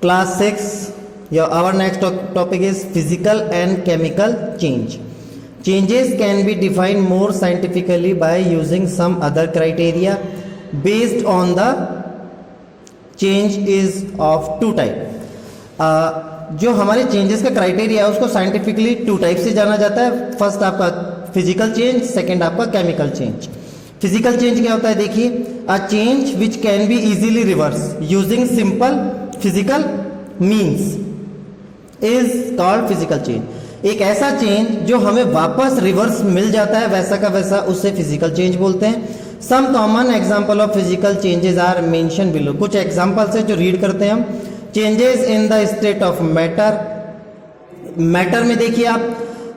Class 6. Our next topic is physical and chemical change. Changes can be defined more scientifically by using some other criteria based on the change is of two type. जो हमारे changes का criteria है उसको scientifically to type से जाना जाता है. First आपका फिजिकल चेंज, सेकंड आपका केमिकल चेंज. फिजिकल चेंज क्या होता है देखिए, a change which can be easily reverse using simple physical means is called physical change. एक ऐसा चेंज जो हमें वापस रिवर्स मिल जाता है वैसा का वैसा, उससे फिजिकल चेंज बोलते हैं. Some common example of physical changes are mention below. कुछ एग्जांपल्स है जो रीड करते हैं हम. Changes in the state of matter. Matter में देखिए आप,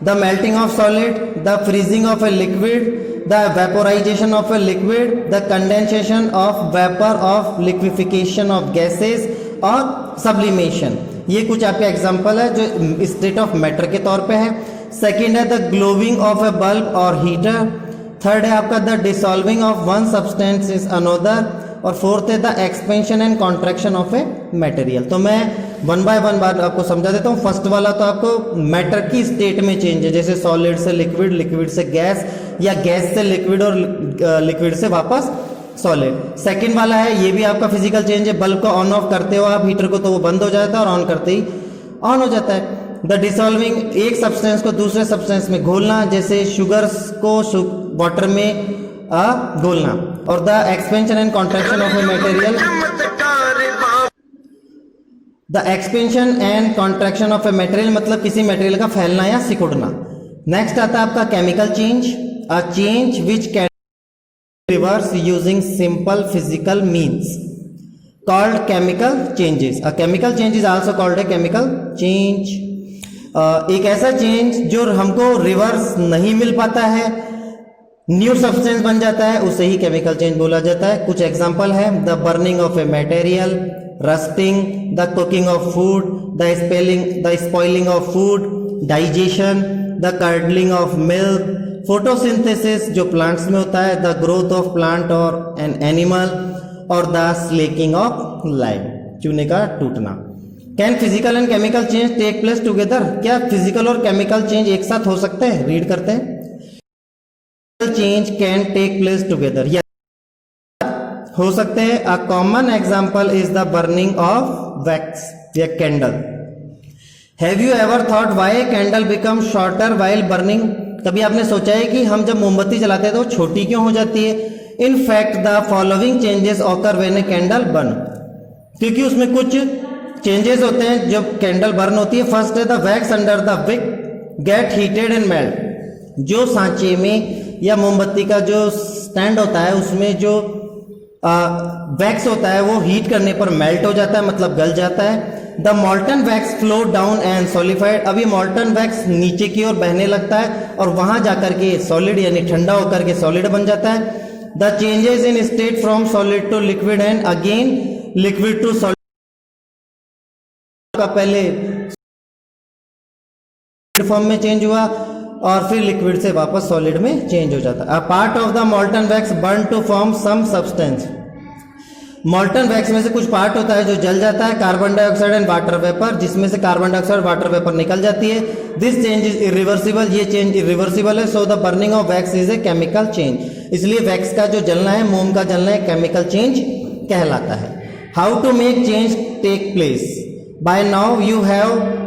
the melting of solid, the freezing of a liquid, the vaporisation of a liquid, the condensation of vapour, of liquefaction of gases और sublimation. ये कुछ आपके एग्जांपल है जो state of matter के तौर पे है. सेकंड है the glowing of A bulb और हीटर. थर्ड है आपका the dissolving of one substance is another. और फोर्थ है the expansion and contraction of a material. तो मैं वन बाय वन बार आपको समझा देता हूँ. फर्स्ट वाला तो आपको मैटर की स्टेट में चेंज है, जैसे सॉलिड से लिक्विड, लिक्विड से गैस, या गैस से लिक्विड और लिक्विड से वापस सॉलिड. सेकंड वाला है, ये भी आपका फिजिकल चेंज है. बल्ब को ऑन ऑफ करते हो आप हीटर को तो वो बंद हो जाता है और ऑन करते ही ऑन हो जाता है. द डिसॉल्विंग, एक सब्सटेंस को दूसरे सब्सटेंस में घोलना, जैसे शुगर्स को वाटर में घोलना. और the expansion and contraction of a material, the expansion and contraction of a material मतलब किसी मटेरियल का फैलना या सिकुड़ना. नेक्स्ट आता है आपका chemical change. A change which can reverse using simple physical means called chemical changes. A chemical change is also called a chemical change. एक ऐसा चेंज जो हमको रिवर्स नहीं मिल पाता है, न्यू सब्सटेंस बन जाता है, उसे ही केमिकल चेंज बोला जाता है. कुछ एग्जांपल है, the burning of a material, rusting, the cooking of food, the spoiling of food, digestion, the curdling of milk, photosynthesis जो प्लांट्स में होता है, द ग्रोथ ऑफ प्लांट और एन एनिमल, और द स्लेकिंग ऑफ लाइम, चूने का टूटना. Can physical and chemical change take place together. क्या फिजिकल और केमिकल चेंज एक साथ हो सकते हैं? रीड करते हैं. Change can take place together, या हो सकते हैं. A common example is the burning of wax या candle. Have you ever thought why candle become shorter while burning. कभी आपने सोचा है कि हम जब मोमबत्ती जलाते हैं तो छोटी क्यों हो जाती है? In fact the following changes occur when a candle burn. क्योंकि उसमें कुछ चेंजेस होते हैं जब कैंडल बर्न होती है. फर्स्ट है the wax under the wick get heated and melt. जो सांचे में या मोमबत्ती का जो स्टैंड होता है उसमें जो वैक्स होता है वो हीट करने पर मेल्ट हो जाता है, मतलब गल जाता है. The molten wax flow down and solidified. अब ये मॉल्टन वैक्स नीचे की ओर बहने लगता है और वहां जाकर के सॉलिड यानी ठंडा होकर के सॉलिड बन जाता है. The changes in state from solid to liquid and again liquid to solid. का पहले फॉर्म में चेंज हुआ और फिर लिक्विड से वापस सॉलिड में चेंज हो जाता है. A part of the molten wax burn to form some substance. Molten wax में से कुछ पार्ट होता है जो जल जाता है, carbon dioxide and water vapour, जिसमें से कार्बन डाइऑक्साइड वाटर वेपर निकल जाती है. This change is irreversible. ये चेंज इरिवर्सिबल है. So the burning of wax is a chemical change. इसलिए वैक्स का जो जलना है, मोम का जलना है, केमिकल चेंज कहलाता है. How to make change take place. By now you have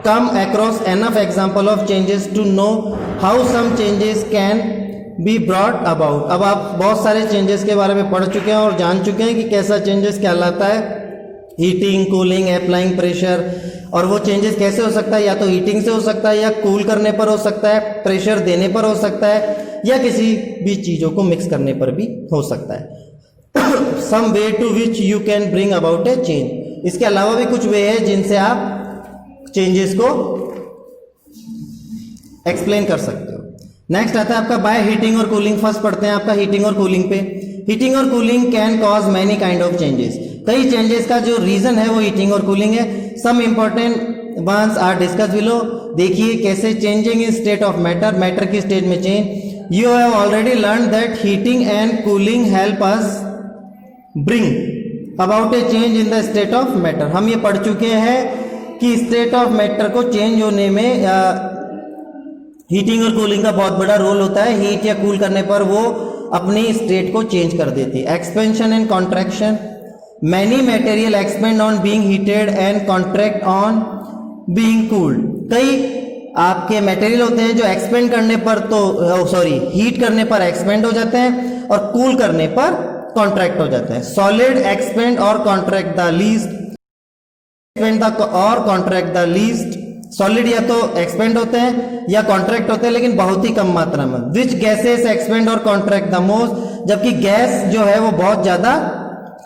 come across enough example of changes to know how some changes can be brought about. अब आप बहुत सारे चेंजेस के बारे में पढ़ चुके हैं और जान चुके हैं कि कैसा चेंजेस कहलाता है. Heating, cooling, applying pressure. और वो चेंजेस कैसे हो सकता है? या तो हीटिंग से हो सकता है, या कूल करने पर हो सकता है, प्रेशर देने पर हो सकता है, या किसी भी चीज़ों को मिक्स करने पर भी हो सकता है. Some way to which you can bring about a change. इसके अलावा भी कुछ वे है जिनसे आप चेंजेस को एक्सप्लेन कर सकते हो. नेक्स्ट आता है आपका बाय हीटिंग और कूलिंग. फर्स्ट पढ़ते हैं आपका हीटिंग और कूलिंग पे. हीटिंग और cooling can cause many kind of changes. कई चेंजेस का जो रीजन है वो हीटिंग और कूलिंग है. Some important ones are discuss below. देखिए कैसे changing in state of matter, matter की स्टेट में change. You have already learn that heating and cooling help us bring about a change in the state of matter, हम ये पढ़ चुके हैं कि स्टेट ऑफ मैटर को चेंज होने में हीटिंग और कूलिंग का बहुत बड़ा रोल होता है। हीट या कूल करने पर वो अपनी स्टेट को चेंज कर देती है। Expansion and contraction, many material expand on being heated and contract on being cooled. कई आपके मटेरियल होते हैं जो एक्सपेंड करने पर हीट करने पर एक्सपेंड हो जाते हैं और कूल करने पर कॉन्ट्रैक्ट हो जाते हैं। सॉलिड एक्सपेंड और contract the least, expand the और कॉन्ट्रैक्ट द लीस्ट। सॉलिड या तो एक्सपेंड होते हैं या कॉन्ट्रैक्ट होते हैं लेकिन बहुत ही कम मात्रा में। विच गैसेस एक्सपेंड और कॉन्ट्रैक्ट द मोस्ट, जबकि गैस जो है वो बहुत ज्यादा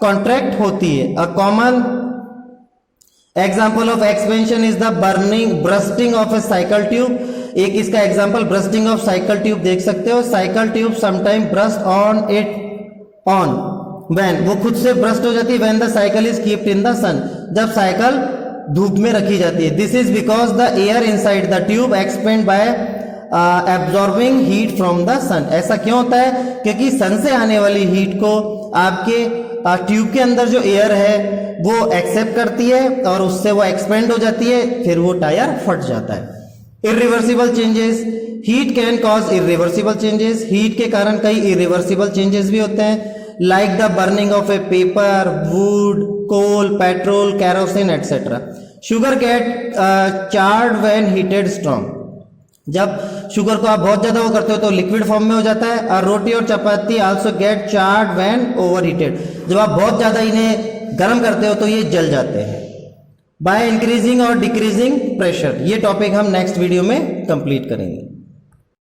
कॉन्ट्रैक्ट होती है। A common example of expansion is the bursting of a cycle tube. एक इसका example bursting of cycle tube देख सकते हो। Cycle tube sometime burst on it on when, वो खुद से ब्रस्ट हो जाती है when the cycle is keeped in the sun, जब साइकिल धूप में रखी जाती है। This is because the air inside the tube expand by absorbing heat from the sun. ऐसा क्यों होता है? क्योंकि सन से आने वाली हीट को आपके ट्यूब के अंदर जो एयर है वो एक्सेप्ट करती है और उससे वो एक्सपेंड हो जाती है, फिर वो टायर फट जाता है। Irreversible changes, heat can cause irreversible changes, heat के कारण कई इरिवर्सिबल चेंजेस भी होते हैं, like the burning of a paper, wood, coal, petrol, kerosene etcetera. Sugar get charred when heated strong, जब शुगर को आप बहुत ज्यादा वो करते हो तो लिक्विड फॉर्म में हो जाता है। और रोटी और chapati also get charred when over heated, जब आप बहुत ज्यादा इन्हें गर्म करते हो तो ये जल जाते हैं। बाय इंक्रीजिंग और डिक्रीजिंग प्रेशर, ये टॉपिक हम नेक्स्ट वीडियो में कंप्लीट करेंगे।